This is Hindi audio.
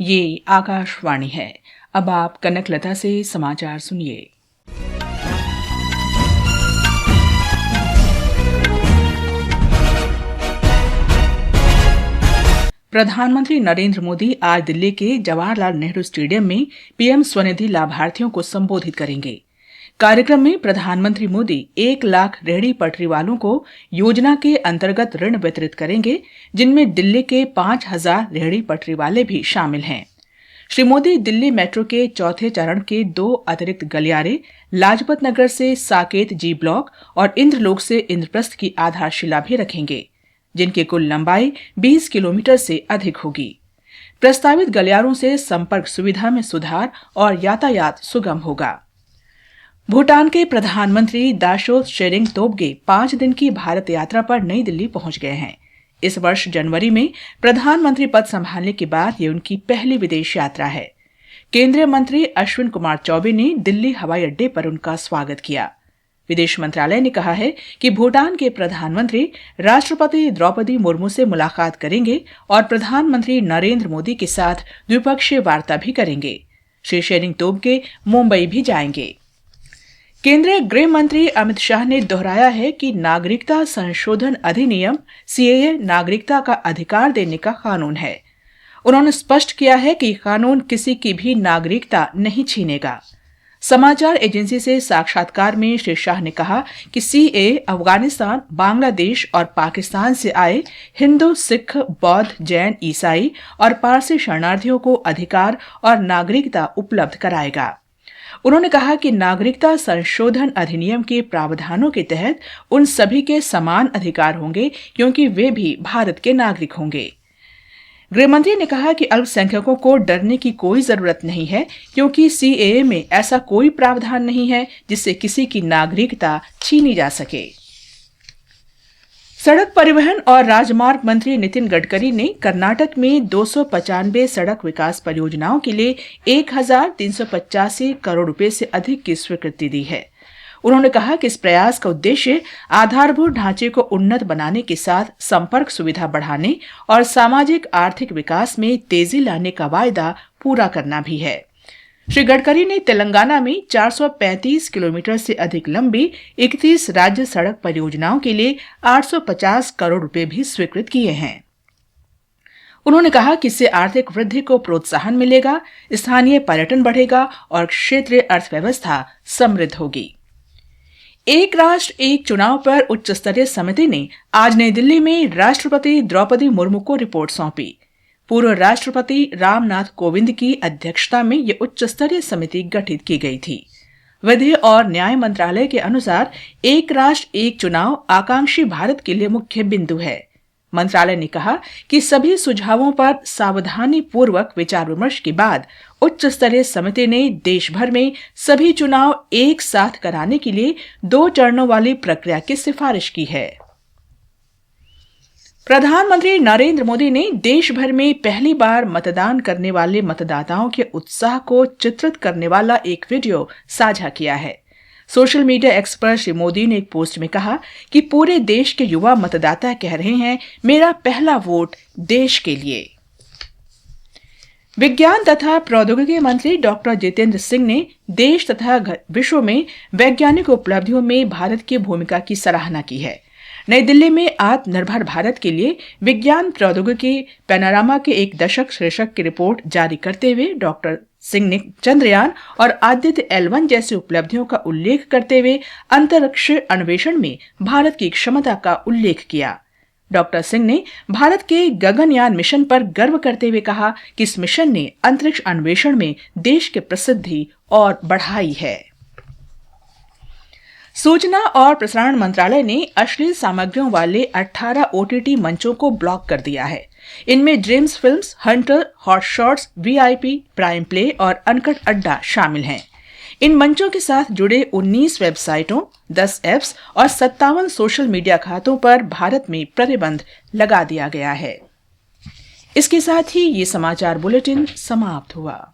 ये आकाशवाणी है। अब आप कनकलता से समाचार सुनिए। प्रधानमंत्री नरेंद्र मोदी आज दिल्ली के जवाहरलाल नेहरू स्टेडियम में पीएम स्वनिधि लाभार्थियों को संबोधित करेंगे। कार्यक्रम में प्रधानमंत्री मोदी 1 लाख रेहड़ी पटरी वालों को योजना के अंतर्गत ऋण वितरित करेंगे, जिनमें दिल्ली के 5000 रेहड़ी पटरी वाले भी शामिल हैं। श्री मोदी दिल्ली मेट्रो के चौथे चरण के 2 अतिरिक्त गलियारे लाजपत नगर से साकेत जी ब्लॉक और इंद्रलोक से इंद्रप्रस्थ की आधारशिला भी रखेंगे, जिनकी कुल लंबाई 20 किलोमीटर से अधिक होगी। प्रस्तावित गलियारों से संपर्क सुविधा में सुधार और यातायात सुगम होगा। भूटान के प्रधानमंत्री दाशो त्शेरिंग तोब्गे 5 दिन की भारत यात्रा पर नई दिल्ली पहुंच गए हैं। इस वर्ष जनवरी में प्रधानमंत्री पद संभालने के बाद ये उनकी पहली विदेश यात्रा है। केंद्रीय मंत्री अश्विन कुमार चौबे ने दिल्ली हवाई अड्डे पर उनका स्वागत किया। विदेश मंत्रालय ने कहा है कि भूटान के प्रधानमंत्री राष्ट्रपति द्रौपदी मुर्मू से मुलाकात करेंगे और प्रधानमंत्री नरेंद्र मोदी के साथ द्विपक्षीय वार्ता भी करेंगे। श्री शेरिंग तोब्गे मुंबई भी जाएंगे। केंद्रीय गृह मंत्री अमित शाह ने दोहराया है कि नागरिकता संशोधन अधिनियम सीएए नागरिकता का अधिकार देने का कानून है। उन्होंने स्पष्ट किया है कि कानून किसी की भी नागरिकता नहीं छीनेगा। समाचार एजेंसी से साक्षात्कार में श्री शाह ने कहा कि सीएए अफगानिस्तान, बांग्लादेश और पाकिस्तान से आए हिंदू, सिख, बौद्ध, जैन, ईसाई और पारसी शरणार्थियों को अधिकार और नागरिकता उपलब्ध कराएगा। उन्होंने कहा कि नागरिकता संशोधन अधिनियम के प्रावधानों के तहत उन सभी के समान अधिकार होंगे, क्योंकि वे भी भारत के नागरिक होंगे। गृहमंत्री ने कहा कि अल्पसंख्यकों को डरने की कोई जरूरत नहीं है, क्योंकि सीएए में ऐसा कोई प्रावधान नहीं है जिससे किसी की नागरिकता छीनी जा सके। सड़क परिवहन और राजमार्ग मंत्री नितिन गडकरी ने कर्नाटक में 295 सड़क विकास परियोजनाओं के लिए 1385 करोड़ रुपए से अधिक की स्वीकृति दी है। उन्होंने कहा कि इस प्रयास का उद्देश्य आधारभूत ढांचे को उन्नत बनाने के साथ संपर्क सुविधा बढ़ाने और सामाजिक आर्थिक विकास में तेजी लाने का वायदा पूरा करना भी है। श्री गडकरी ने तेलंगाना में 435 किलोमीटर से अधिक लंबी 31 राज्य सड़क परियोजनाओं के लिए 850 करोड़ रुपए भी स्वीकृत किए हैं। उन्होंने कहा कि इससे आर्थिक वृद्धि को प्रोत्साहन मिलेगा, स्थानीय पर्यटन बढ़ेगा और क्षेत्रीय अर्थव्यवस्था समृद्ध होगी। एक राष्ट्र एक चुनाव पर उच्च स्तरीय समिति ने आज नई दिल्ली में राष्ट्रपति द्रौपदी मुर्मू को रिपोर्ट सौंपी। पूर्व राष्ट्रपति रामनाथ कोविंद की अध्यक्षता में यह उच्च स्तरीय समिति गठित की गई थी। विधि और न्याय मंत्रालय के अनुसार एक राष्ट्र एक चुनाव आकांक्षी भारत के लिए मुख्य बिंदु है। मंत्रालय ने कहा कि सभी सुझावों पर सावधानी पूर्वक विचार विमर्श के बाद उच्च स्तरीय समिति ने देश भर में सभी चुनाव एक साथ कराने के लिए 2 चरणों वाली प्रक्रिया की सिफारिश की है। प्रधानमंत्री नरेंद्र मोदी ने देश भर में पहली बार मतदान करने वाले मतदाताओं के उत्साह को चित्रित करने वाला एक वीडियो साझा किया है। सोशल मीडिया एक्स पर श्री मोदी ने एक पोस्ट में कहा कि पूरे देश के युवा मतदाता कह रहे हैं, मेरा पहला वोट देश के लिए। विज्ञान तथा प्रौद्योगिकी मंत्री डॉक्टर जितेंद्र सिंह ने देश तथा विश्व में वैज्ञानिक उपलब्धियों में भारत की भूमिका की सराहना की है। नई दिल्ली में आत्मनिर्भर भारत के लिए विज्ञान प्रौद्योगिकी पैनोरामा के 1 दशक शीर्षक की रिपोर्ट जारी करते हुए डॉक्टर सिंह ने चंद्रयान और आदित्य L1 जैसी उपलब्धियों का उल्लेख करते हुए अंतरिक्ष अन्वेषण में भारत की क्षमता का उल्लेख किया। डॉक्टर सिंह ने भारत के गगनयान मिशन पर गर्व करते हुए कहा कि इस मिशन ने अंतरिक्ष अन्वेषण में देश की प्रसिद्धि और बढ़ाई है। सूचना और प्रसारण मंत्रालय ने अश्लील सामग्रियों वाले 18 OTT मंचों को ब्लॉक कर दिया है। इनमें dreams films, Hunter, hot shots, VIP, prime play और अनकट अड्डा शामिल हैं। इन मंचों के साथ जुड़े 19 वेबसाइटों, 10 ऐप्स और 57 सोशल मीडिया खातों पर भारत में प्रतिबंध लगा दिया गया है। इसके साथ ही ये समाचार बुलेटिन समाप्त हुआ।